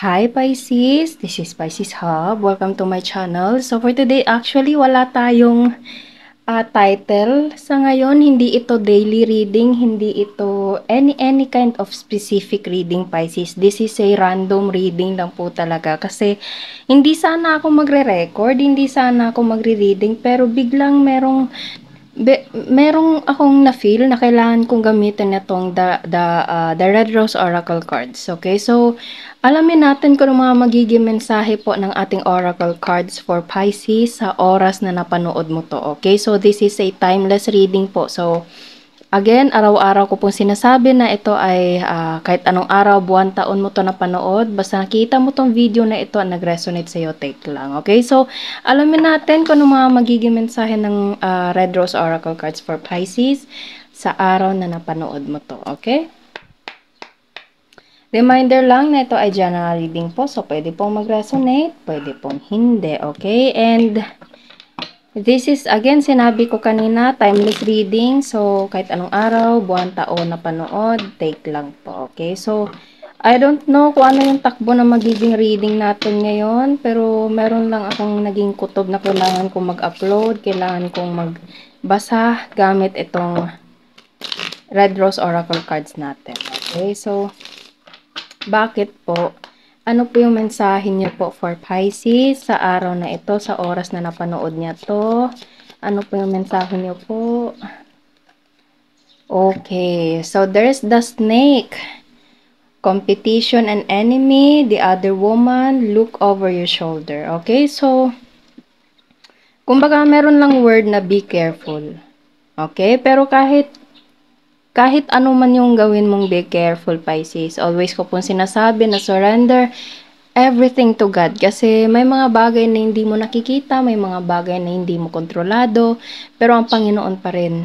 Hi Pisces, this is Pisces Hub. Welcome to my channel. So for today, actually wala tayong title. Sa ngayon, hindi ito daily reading, hindi ito any kind of specific reading Pisces. This is a random reading lang po talaga kasi hindi sana ako magre-record, hindi sana ako magre-reading pero biglang merong akong na-feel na kailangan kong gamitin itong the Red Rose Oracle cards. Okay, so alamin natin kung ano mga magiging mensahe po ng ating Oracle cards for Pisces sa oras na napanood mo to. Okay, so this is a timeless reading po. So again, araw-araw ko pong sinasabi na ito ay kahit anong araw, buwan, taon mo to napanood, basta nakita mo tong video na ito at nag-resonate sa'yo, take lang. Okay, so alamin natin kung ano mga magiging mensahe ng Red Rose Oracle cards for Pisces sa araw na napanood mo to. Okay? Reminder lang na ito ay general reading po, so pwede pong mag-resonate, pwede pong hindi. Okay? And this is, again, sinabi ko kanina, timeless reading. So, kahit anong araw, buwan, taon na panood, take lang po. Okay? So, I don't know kung ano yung takbo na magiging reading natin ngayon. Pero, meron lang akong naging kutob na kailangan kong mag-upload. Kailangan kong magbasa gamit itong Red Rose Oracle cards natin. Okay? So, bakit po? Ano po yung mensahe niyo po for Pisces sa araw na ito, sa oras na napanood niya to? Ano po yung mensahe niyo po? Okay, so there's the snake. Competition and enemy, the other woman, look over your shoulder. Okay, so kumbaga meron lang word na be careful. Okay, pero kahit ano man yung gawin mong be careful, Pisces. Always ko pong sinasabi na surrender everything to God. Kasi may mga bagay na hindi mo nakikita, may mga bagay na hindi mo kontrolado, pero ang Panginoon pa rin,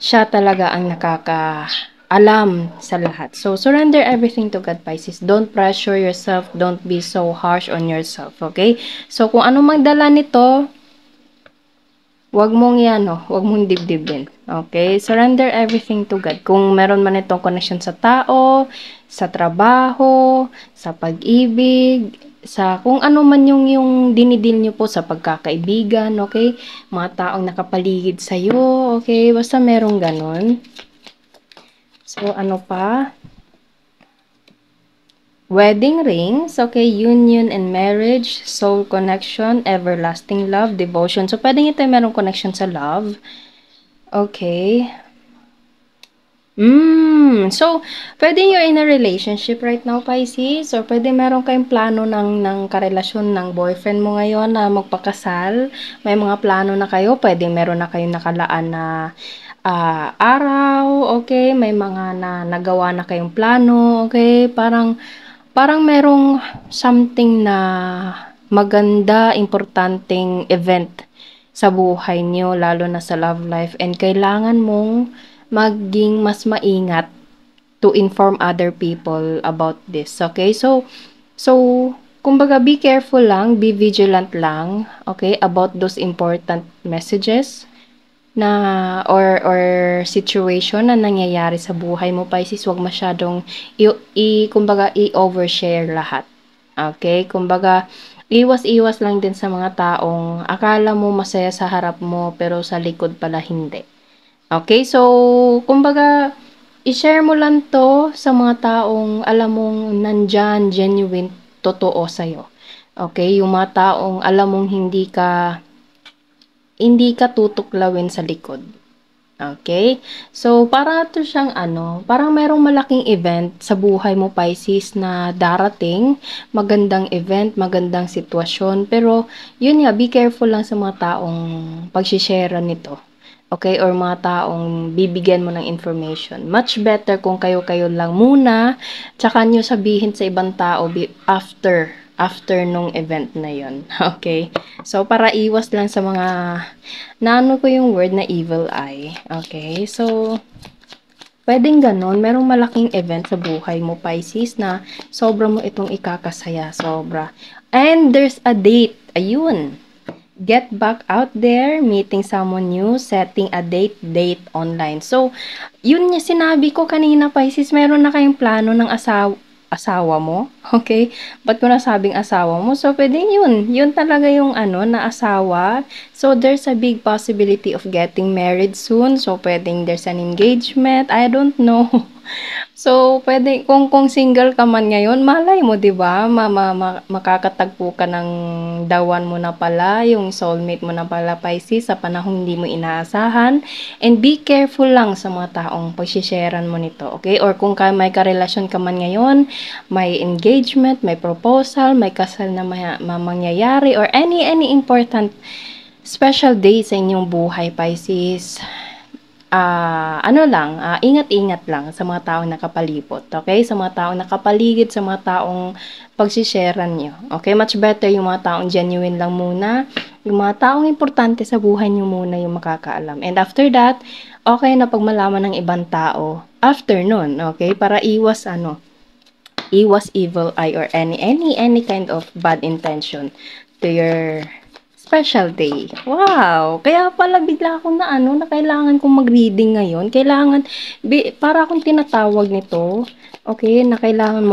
siya talaga ang nakakaalam sa lahat. So, surrender everything to God, Pisces. Don't pressure yourself. Don't be so harsh on yourself, okay? So, kung ano magdala nito, wag mong wag mong dibdibin. Okay? Surrender everything to God. Kung meron man itong connection sa tao, sa trabaho, sa pag-ibig, sa kung ano man yung dinidil nyo po sa pagkakaibigan, okay? Mga taong nakapaligid sa'yo, okay? Basta merong ganon. So, ano pa? Wedding rings, okay, union and marriage, soul connection, everlasting love, devotion. So, pwedeng ito merong connection sa love. Okay. So, pwede you're in a relationship right now, Pisces, or pwede meron kayong plano ng karelasyon ng boyfriend mo ngayon na magpakasal. May mga plano na kayo, pwede meron na kayong nakalaan na araw, okay? May mga nagawa na kayong plano, okay? Parang merong something na maganda, importanteng event sa buhay niyo, lalo na sa love life, and kailangan mong maging mas maingat to inform other people about this, okay? So kumbaga be careful lang, be vigilant lang, okay, about those important messages na or situation na nangyayari sa buhay mo, Pisces. Wag masyadong kumbaga i-overshare lahat. Okay? Kumbaga iwas-iwas lang din sa mga taong akala mo masaya sa harap mo pero sa likod pala hindi. Okay? So, kumbaga i-share mo lang to sa mga taong alam mong nandyan, genuine, totoo sa'yo. Okay? Yung mga taong alam mong hindi ka tutuklawin sa likod. Okay? So, parang ito siyang parang merong malaking event sa buhay mo, Pisces, na darating. Magandang event, magandang sitwasyon. Pero, yun nga, be careful lang sa mga taong pagsishare nito. Okay? Or mga taong bibigyan mo ng information. Much better kung kayo-kayo lang muna, tsaka nyo sabihin sa ibang tao after nung event na yon. Okay? So, para iwas lang sa mga, ko yung word na evil eye. Okay? So, pwedeng ganon. Merong malaking event sa buhay mo, Pisces, na sobra mo itong ikakasaya. Sobra. And there's a date. Ayun. Get back out there, meeting someone new, setting a date online. So, yun yung sinabi ko kanina, Pisces, meron na kayong plano ng asawa mo, okay? Ba't ko nasabing asawa mo? So, pwedeng yun talaga yung ano, na asawa. So, there's a big possibility of getting married soon. So, pwedeng there's an engagement. I don't know. So, pwede, kung single ka man ngayon, malay mo, di ba? Makakatagpo ka ng dawan mo na pala, yung soulmate mo na pala, Pisces, sa panahong hindi mo inaasahan. And be careful lang sa mga taong pagsisharean mo nito, okay? Or kung may karelasyon ka man ngayon, may engagement, may proposal, may kasal na mangyayari, or any important special day sa inyong buhay, Pisces. Ingat-ingat lang sa mga taong nakapalibot, okay? Sa mga taong nakapaligid, sa mga taong pagsisharean nyo, okay? Much better yung mga taong genuine lang muna, yung mga taong importante sa buhay nyo muna yung makakaalam. And after that, okay na pag malaman ng ibang tao, after nun, okay? Para iwas evil eye or any kind of bad intention to your special day. Wow! Kaya pala bigla ako na kailangan kong mag-reading ngayon. Para akong tinatawag nito. Okay, na kailangan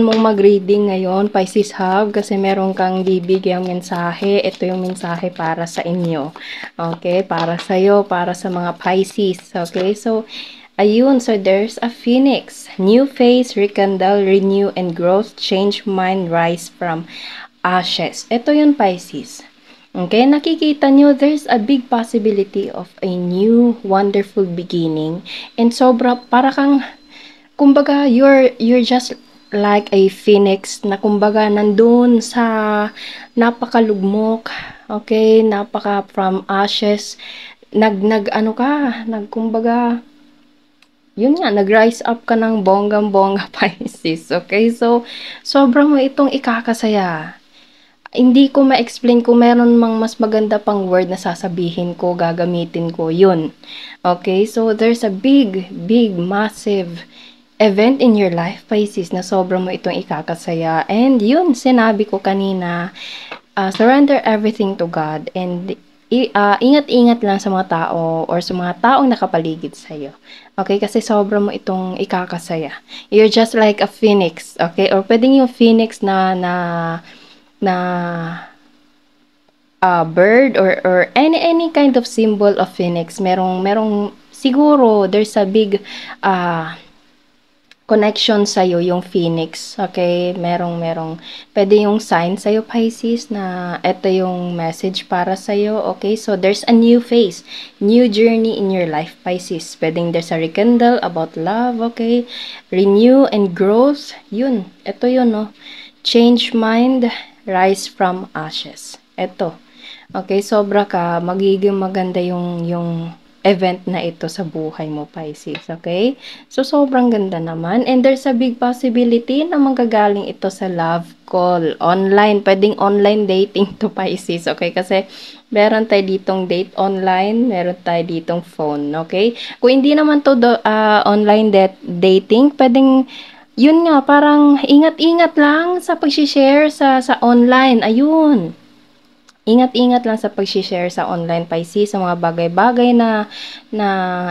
mong mag-reading ngayon, Pisces Hub, kasi meron kang bibigyang mensahe. Ito yung mensahe para sa inyo. Okay, para sa'yo, para sa mga Pisces. Okay, so, ayun, so there's a phoenix. New phase, rekindle, renew, and growth, change mind, rise from ashes. Ito yun, Pisces. Okay, nakikita nyo, there's a big possibility of a new, wonderful beginning. And para kang, kumbaga, you're just like a phoenix na kumbaga nandun sa napakalugmok, okay, from ashes, kumbaga, yun nga, nag-rise up ka ng bonggang-bongga, Pisces, okay? So, sobrang mo itong ikakasaya. Hindi ko ma-explain kung meron mang mas maganda pang word na sasabihin ko, gagamitin ko, yun. Okay, so there's a big, massive event in your life, Pisces, na sobrang mo itong ikakasaya. And yun, sinabi ko kanina, surrender everything to God, and ingat-ingat lang sa mga tao or sa mga taong nakapaligid sa'yo. Okay, kasi sobrang mo itong ikakasaya. You're just like a phoenix, okay? Or pwedeng yung phoenix na bird or any kind of symbol of phoenix. Merong siguro there's a big connection sa'yo yung phoenix, okay? Merong pwede yung sign sa'yo, Pisces, na ito yung message para sa'yo, okay? So there's a new phase, new journey in your life, Pisces. Pwedeng there's a rekindle about love, okay? Renew and growth, yun, ito yun, no? Change mind, rise from ashes. Ito. Okay, magiging maganda yung event na ito sa buhay mo, Pisces. Okay? So, sobrang ganda naman. And there's a big possibility na manggagaling ito sa love call. Online. Pwedeng online dating to, Pisces. Okay? Kasi meron tayo ditong date online. Meron tayo ditong phone. Okay? Kung hindi naman to online dating, pwedeng yun nga, parang ingat-ingat lang sa pag-share sa online. Ayun. Ingat-ingat lang sa pag-share sa online, Pisces, sa mga bagay-bagay na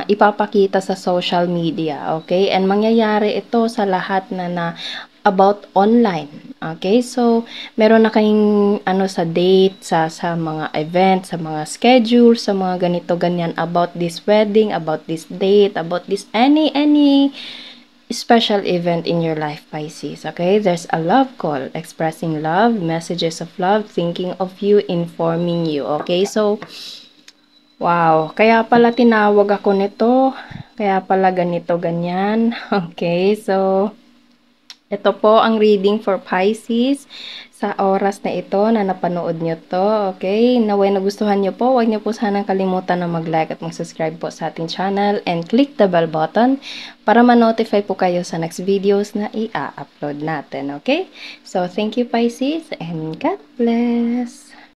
ipapakita sa social media. Okay? And mangyayari ito sa lahat na about online. Okay? So, meron na kayong sa date, sa mga event, sa mga schedule, sa mga ganito, ganyan, about this wedding, about this date, about this any special event in your life, Pisces. Okay, there's a love call, expressing love, messages of love, thinking of you, informing you. Okay, so wow, kaya pala tinawag ako nito, kaya pala ganito, ganyan. Okay, so ito po ang reading for Pisces sa oras na ito na napanood nyo to. Okay, naway nagustuhan nyo po, huwag nyo po sanang kalimutan na mag-like at mag-subscribe po sa ating channel and click the bell button para ma-notify po kayo sa next videos na i-upload natin. Okay, so thank you, Pisces, and God bless!